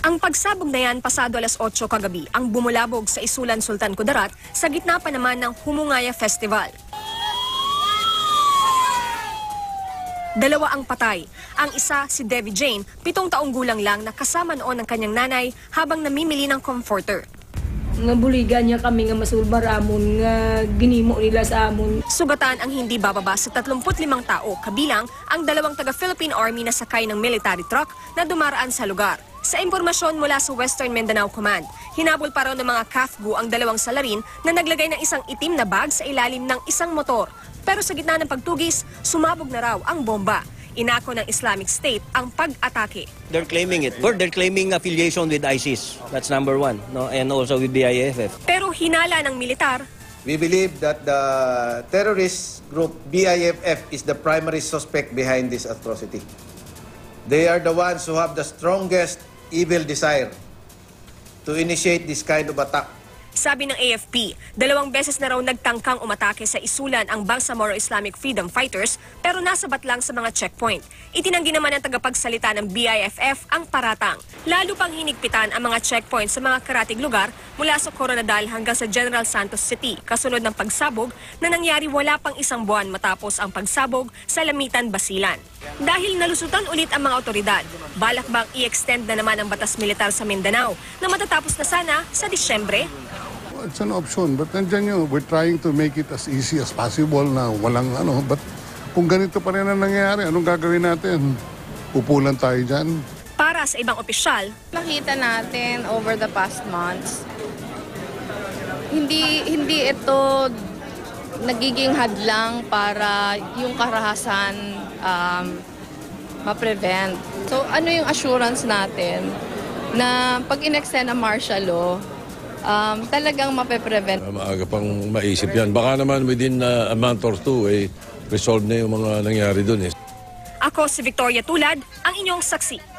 Ang pagsabog na yan pasado alas 8 kagabi ang bumulabog sa Isulan Sultan Kudarat sa gitna pa naman ng Humungaya Festival. Dalawa ang patay. Ang isa si Devi Jane, 7 taong gulang lang na kasama noon ng kanyang nanay habang namimili ng comforter. Nga buligan niya kami nga masulbar amon nga ginimo nila sa amon. Sugatan ang hindi bababa sa 35 tao, kabilang ang 2 taga-Philippine Army na sakay ng military truck na dumaraan sa lugar. Sa impormasyon mula sa Western Mindanao Command, hinabol pa raw ng mga KAFGU ang 2 salarin na naglagay ng isang itim na bag sa ilalim ng isang motor. Pero sa gitna ng pagtugis, sumabog na raw ang bomba. Inako ng Islamic State ang pag-atake. They're claiming it. They're claiming affiliation with ISIS. That's number 1, no? And also with BIFF. Pero hinala ng militar, We believe that the terrorist group BIFF is the primary suspect behind this atrocity. They are the ones who have the strongest evil desire to initiate this kind of attack. sabi ng AFP, 2 beses na raw nagtangkang umatake sa Isulan ang Bangsamoro Islamic Freedom Fighters pero nasabat lang sa mga checkpoint. Itinanggi naman ng tagapagsalita ng BIFF ang paratang. Lalo pang hinigpitan ang mga checkpoint sa mga karatig lugar mula sa Coronadal hanggang sa General Santos City kasunod ng pagsabog na nangyari wala pang 1 buwan matapos ang pagsabog sa Lamitan, Basilan. Dahil nalusutan ulit ang mga otoridad, balak bang i-extend na naman ang batas militar sa Mindanao na matatapos na sana sa Disyembre? It's an option, but nandiyan yun, we're trying to make it as easy as possible na walang but kung ganito pa rin ang nangyayari, anong gagawin natin? Upulan tayo dyan. Para sa ibang opisyal, nakita natin over the past months, hindi ito nagiging hadlang para yung karahasan ma-prevent. So ano yung assurance natin na pag in-extend ang martial law, talagang mape-prevent. Maaga pang maisip yan. Baka naman within a month or two, resolve na yung mga nangyari dun. Ako si Victoria Tulad, ang inyong saksi.